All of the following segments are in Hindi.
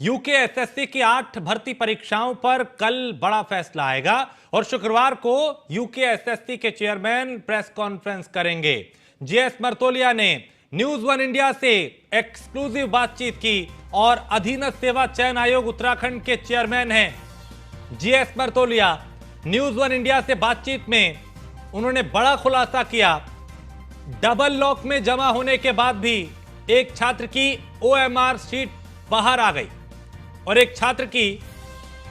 यूके एसएससी की 8 भर्ती परीक्षाओं पर कल बड़ा फैसला आएगा और शुक्रवार को यूके एसएससी के चेयरमैन प्रेस कॉन्फ्रेंस करेंगे। जीएस मर्तोलिया ने न्यूज वन इंडिया से एक्सक्लूसिव बातचीत की और अधीनस्थ सेवा चयन आयोग उत्तराखंड के चेयरमैन हैं GS Martolia. News one India से बातचीत में उन्होंने बड़ा खुलासा किया। डबल लॉक में जमा होने के बाद भी एक छात्र की ओएमआर शीट बाहर आ गई और एक छात्र की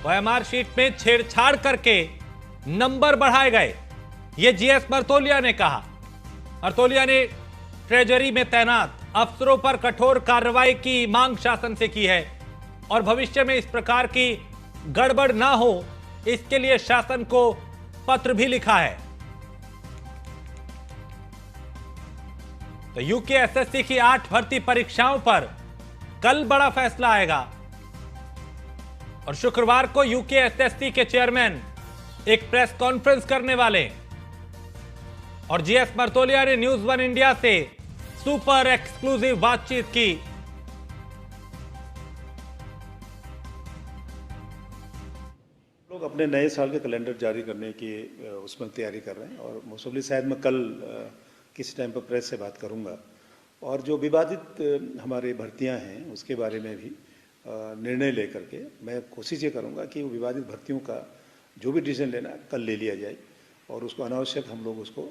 ओएमआर शीट में छेड़छाड़ करके नंबर बढ़ाए गए। यह जीएस मर्तोलिया ने कहा। मर्तोलिया ने ट्रेजरी में तैनात अफसरों पर कठोर कार्रवाई की मांग शासन से की है और भविष्य में इस प्रकार की गड़बड़ ना हो इसके लिए शासन को पत्र भी लिखा है। तो यूके एसएससी की 8 भर्ती परीक्षाओं पर कल बड़ा फैसला आएगा और शुक्रवार को यूके एसएससी के चेयरमैन एक प्रेस कॉन्फ्रेंस करने वाले और जीएस मर्तोलिया ने न्यूज वन इंडिया से सुपर एक्सक्लूसिव बातचीत की। लोग अपने नए साल के कैलेंडर जारी करने की उसमें तैयारी कर रहे हैं और मोस्टली शायद मैं कल किसी टाइम पर प्रेस से बात करूंगा और जो विवादित हमारी भर्तियां हैं उसके बारे में भी निर्णय लेकर के मैं कोशिश ये करूंगा कि विवादित भर्तियों का जो भी डिसीजन लेना कल ले लिया जाए और उसको अनावश्यक हम लोग उसको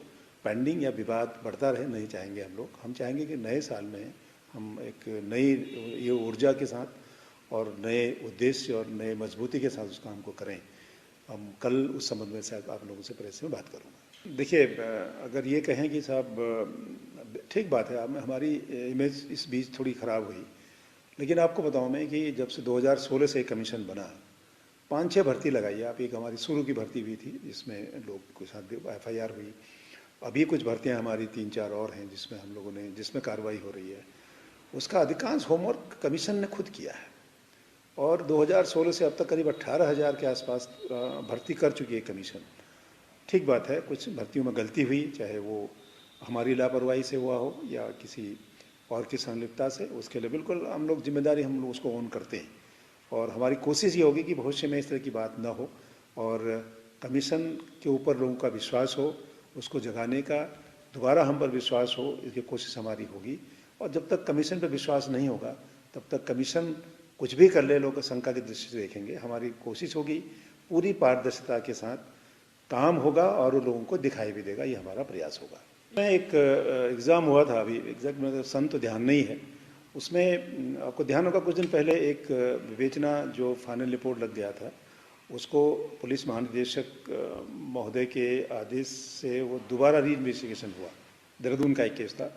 पेंडिंग या विवाद बढ़ता रहे नहीं चाहेंगे। हम चाहेंगे कि नए साल में हम एक नई ये ऊर्जा के साथ और नए उद्देश्य और नए मजबूती के साथ उस काम को करें। हम कल उस संबंध में शायद आप लोगों से प्रेस में बात करूँगा। देखिए, अगर ये कहें कि साहब ठीक बात है, हमारी इमेज इस बीच थोड़ी ख़राब हुई, लेकिन आपको बताऊं मैं कि जब से 2016 से एक कमीशन बना 5-6 भर्ती लगाई आप। एक हमारी शुरू की भर्ती हुई थी जिसमें लोग के साथ एफआईआर हुई। अभी कुछ भर्तियां हमारी 3-4 और हैं जिसमें कार्रवाई हो रही है। उसका अधिकांश होमवर्क कमीशन ने खुद किया है और 2016 से अब तक करीब 18,000 के आसपास भर्ती कर चुकी है कमीशन। ठीक बात है, कुछ भर्तियों में गलती हुई, चाहे वो हमारी लापरवाही से हुआ हो या किसी और की संलिप्तता से, उसके लिए बिल्कुल हम लोग जिम्मेदारी हम लोग उसको ओन करते हैं और हमारी कोशिश ये होगी कि भविष्य में इस तरह की बात ना हो और कमीशन के ऊपर लोगों का विश्वास हो, उसको जगाने का दोबारा हम पर विश्वास हो, इसकी कोशिश हमारी होगी। और जब तक कमीशन पर विश्वास नहीं होगा तब तक कमीशन कुछ भी कर ले लोग शंका की दृष्टि से देखेंगे। हमारी कोशिश होगी पूरी पारदर्शिता के साथ काम होगा और वो लोगों को दिखाई भी देगा, ये हमारा प्रयास होगा। मैं एक एग्ज़ाम हुआ था अभी, एग्जैक्ट मेरा सन तो ध्यान नहीं है, उसमें आपको ध्यान होगा कुछ दिन पहले एक विवेचना जो फाइनल रिपोर्ट लग गया था उसको पुलिस महानिदेशक महोदय के आदेश से वो दोबारा री इन्वेस्टिगेशन हुआ। देहरादून का एक केस था,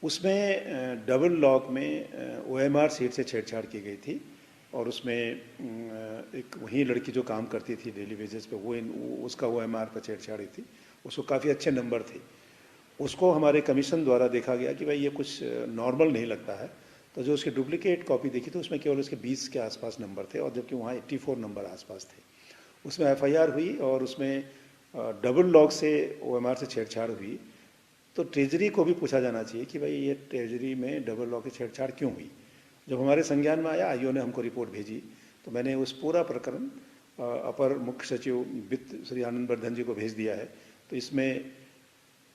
उसमें डबल लॉक में ओएमआर सीट से छेड़छाड़ की गई थी और उसमें एक वही लड़की जो काम करती थी डेली बेसिस पे वो उसका ओएमआर पर छेड़छाड़ी थी। उसको काफ़ी अच्छे नंबर थे। उसको हमारे कमीशन द्वारा देखा गया कि भाई ये कुछ नॉर्मल नहीं लगता है, तो जो उसकी डुप्लीकेट कॉपी देखी तो उसमें केवल उसके 20 के आसपास नंबर थे और जबकि वहाँ 84 नंबर आसपास थे। उसमें एफआईआर हुई और उसमें डबल लॉक से ओएमआर से छेड़छाड़ हुई। तो ट्रेजरी को भी पूछा जाना चाहिए कि भाई ये ट्रेजरी में डबल लॉक से छेड़छाड़ क्यों हुई। जब हमारे संज्ञान में आया, आईओ ने हमको रिपोर्ट भेजी, तो मैंने उस पूरा प्रकरण अपर मुख्य सचिव वित्त श्री आनंद वर्धन जी को भेज दिया है। तो इसमें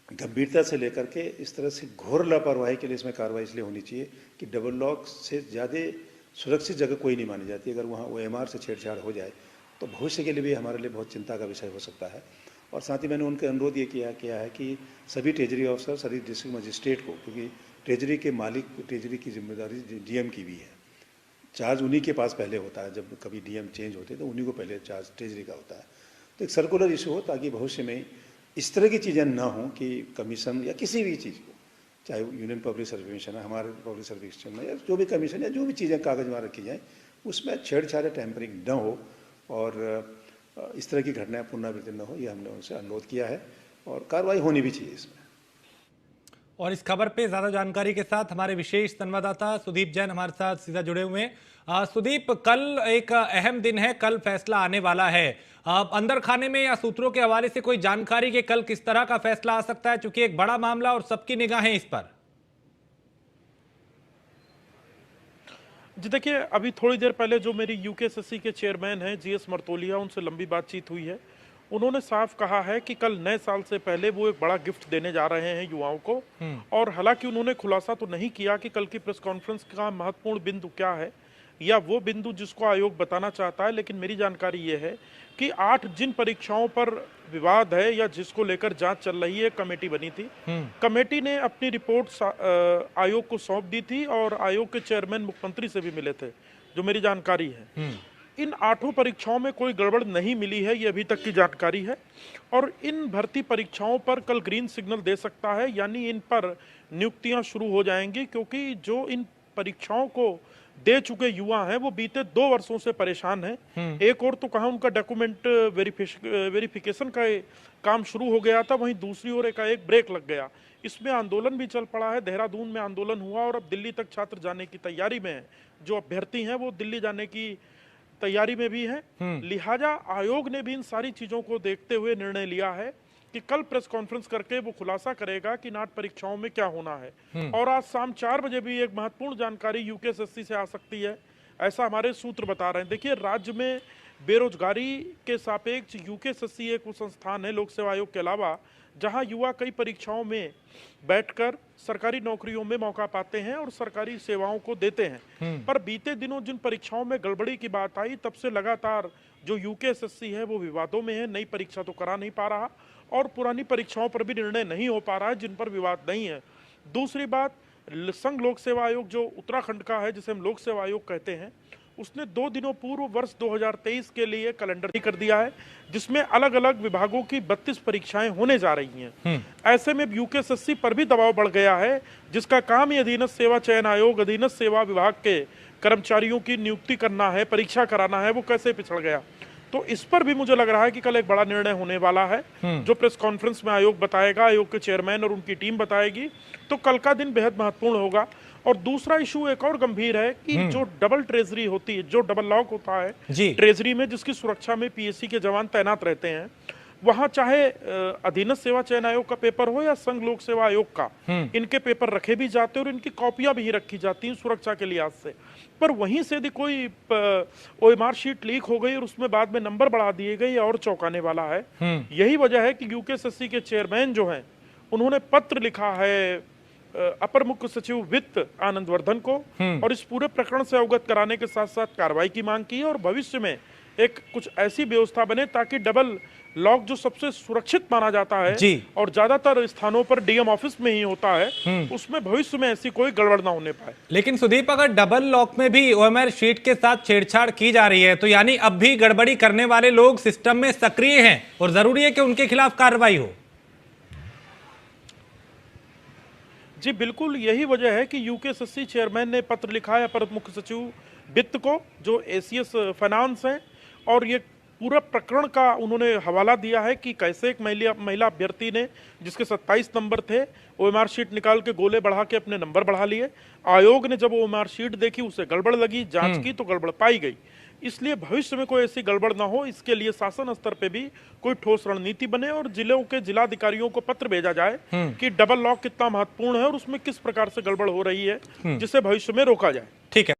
गंभीरता से लेकर के इस तरह से घोर लापरवाही के लिए इसमें कार्रवाई इसलिए होनी चाहिए कि डबल लॉक से ज़्यादा सुरक्षित जगह कोई नहीं मानी जाती। अगर वहाँ ओएमआर से छेड़छाड़ हो जाए तो भविष्य के लिए भी हमारे लिए बहुत चिंता का विषय हो सकता है। और साथ ही मैंने उनका अनुरोध ये किया है कि सभी ट्रेजरी ऑफिसर, सभी डिस्ट्रिक्ट मजिस्ट्रेट को, क्योंकि ट्रेजरी के मालिक, ट्रेजरी की जिम्मेदारी डीएम की भी है, चार्ज उन्हीं के पास पहले होता है। जब कभी डीएम चेंज होते तो उन्हीं को पहले चार्ज ट्रेजरी का होता है। तो एक सर्कुलर इशू हो ताकि भविष्य में इस तरह की चीज़ें ना हों कि कमीशन या किसी भी चीज़ को, चाहे यूनियन पब्लिक सर्विस कमीशन है, हमारे पब्लिक सर्विस कमीशन है, या जो भी कमीशन या जो भी चीज़ें कागज में रखी जाए उसमें छेड़छाड़ टेम्परिंग न हो और इस तरह की घटनाएं पुनरावृत्ति न हो, ये हमने उनसे अनुरोध किया है और कार्रवाई होनी भी चाहिए इसमें। और इस खबर पे ज्यादा जानकारी के साथ हमारे विशेष संवाददाता सुदीप जैन हमारे साथ सीधा जुड़े हुए हैं। सुदीप, कल एक अहम दिन है, कल फैसला आने वाला है। अंदर खाने में या सूत्रों के हवाले से कोई जानकारी कि कल किस तरह का फैसला आ सकता है, चूंकि एक बड़ा मामला और सबकी निगाहें इस पर। जी देखिए, अभी थोड़ी देर पहले जो मेरी यूकेएसएससी के चेयरमैन हैं जीएस मर्तोलिया, उनसे लंबी बातचीत हुई है। उन्होंने साफ कहा है कि कल नए साल से पहले वो एक बड़ा गिफ्ट देने जा रहे हैं युवाओं को। और हालांकि उन्होंने खुलासा तो नहीं किया कि कल की प्रेस कॉन्फ्रेंस का महत्वपूर्ण बिंदु क्या है या वो बिंदु जिसको आयोग बताना चाहता है, लेकिन मेरी जानकारी ये है कि 8 जिन परीक्षाओं पर विवाद है या जिसको लेकर जांच चल रही है, कमेटी बनी थी। कमेटी ने अपनी रिपोर्ट आयोग को सौंप दी थी और आयोग के चेयरमैन मुख्यमंत्री से भी मिले थे, जो मेरी जानकारी है। इन 8 परीक्षाओं में कोई गड़बड़ नहीं मिली है, ये अभी तक की जानकारी है। और इन भर्ती परीक्षाओं पर कल ग्रीन सिग्नल दे सकता है, यानी इन पर नियुक्तियां शुरू हो जाएंगी, क्योंकि जो इन परीक्षाओं को दे चुके युवा हैं वो बीते 2 वर्षों से परेशान हैं। एक और तो कहा उनका डॉक्यूमेंट वेरिफिकेशन का काम शुरू हो गया था, वहीं दूसरी ओर एक ब्रेक लग गया। इसमें आंदोलन भी चल पड़ा है, देहरादून में आंदोलन हुआ और अब दिल्ली तक छात्र जाने की तैयारी में है। जो अभ्यर्थी हैं वो दिल्ली जाने की तैयारी में भी हैं। लिहाजा आयोग ने भी इन सारी चीजों को देखते हुए निर्णय लिया है कि कल प्रेस कॉन्फ्रेंस करके वो खुलासा करेगा कि नाट परीक्षाओं में क्या होना है। और आज शाम 4 बजे भी एक महत्वपूर्ण जानकारी यूकेएसएससी से आ सकती है, ऐसा हमारे सूत्र बता रहे हैं। देखिए, राज्य में बेरोजगारी के सापेक्ष यूकेएसएससी एक वो संस्थान है लोक सेवा आयोग के अलावा जहां युवा कई परीक्षाओं में बैठकर सरकारी नौकरियों में मौका पाते हैं और सरकारी सेवाओं को देते हैं। पर बीते दिनों जिन परीक्षाओं में गड़बड़ी की बात आई, तब से लगातार जो यूकेएसएससी है वो विवादों में है। नई परीक्षा तो करा नहीं पा रहा और पुरानी परीक्षाओं पर भी निर्णय नहीं हो पा रहा है जिन पर विवाद नहीं है। दूसरी बात, संघ लोक सेवा आयोग जो उत्तराखंड का है, जिसे हम लोक सेवा आयोग कहते हैं, उसने 2 दिनों पूर्व वर्ष 2023 के लिए कैलेंडर कर दिया है, जिसमें अलग अलग विभागों की 32 परीक्षाएं होने जा रही हैं। ऐसे में यूकेएसएससी पर भी दबाव बढ़ गया है, जिसका काम ही अधीनस्थ सेवा चयन आयोग, अधीनस्थ सेवा विभाग के कर्मचारियों की नियुक्ति करना है, परीक्षा कराना है, वो कैसे पिछड़ गया। तो इस पर भी मुझे लग रहा है कि कल एक बड़ा निर्णय होने वाला है, जो प्रेस कॉन्फ्रेंस में आयोग बताएगा, आयोग के चेयरमैन और उनकी टीम बताएगी। तो कल का दिन बेहद महत्वपूर्ण होगा। और दूसरा इशू एक और गंभीर है कि जो डबल ट्रेजरी होती है, जो डबल लॉक होता है ट्रेजरी में, जिसकी सुरक्षा में पीएससी के जवान तैनात रहते हैं, वहां चाहे अधीनस्थ सेवा चयन आयोग का पेपर हो या संघ लोक सेवा आयोग का, इनके पेपर रखे भी जाते हैं और इनकी कॉपियां भी रखी जाती हैं सुरक्षा के लिहाज से। पर वहीं से यदि कोई ओएमआर शीट लीक हो गई और उसमें बाद में नंबर बढ़ा दिए गए, और चौंकाने वाला है। यही वजह है कि यूकेएसएससी के चेयरमैन जो हैं, उन्होंने पत्र लिखा है अपर मुख्य सचिव वित्त आनंद वर्धन को और इस पूरे प्रकरण से अवगत कराने के साथ साथ कार्रवाई की मांग की है और भविष्य में एक कुछ ऐसी व्यवस्था बने ताकि डबल लॉक जो सबसे सुरक्षित माना जाता है और ज्यादातर स्थानों पर डीएम ऑफिस में ही होता है, उसमें भविष्य में ऐसी कोई गड़बड़ ना होने पाए। लेकिन सुदीप, अगर डबल लॉक में भी ओएमआर शीट के साथ छेड़छाड़ की जा रही है, तो यानी अब भी गड़बड़ी करने वाले लोग सिस्टम में सक्रिय हैं और जरूरी है कि उनके खिलाफ कार्रवाई हो। जी बिल्कुल, यही वजह है कि यूकेएसएससी चेयरमैन ने पत्र लिखा है अपर मुख्य सचिव वित्त को, जो एसीएस फाइनेंस हैं, और ये पूरा प्रकरण का उन्होंने हवाला दिया है कि कैसे एक महिला अभ्यर्थी ने, जिसके 27 नंबर थे, ओएमआर शीट निकाल के गोले बढ़ा के अपने नंबर बढ़ा लिए। आयोग ने जब ओएमआर शीट देखी, उसे गड़बड़ लगी, जांच की तो गड़बड़ पाई गई। इसलिए भविष्य में कोई ऐसी गड़बड़ ना हो, इसके लिए शासन स्तर पे भी कोई ठोस रणनीति बने और जिलों के जिलाधिकारियों को पत्र भेजा जाए कि डबल लॉक कितना महत्वपूर्ण है और उसमें किस प्रकार से गड़बड़ हो रही है, जिसे भविष्य में रोका जाए। ठीक है।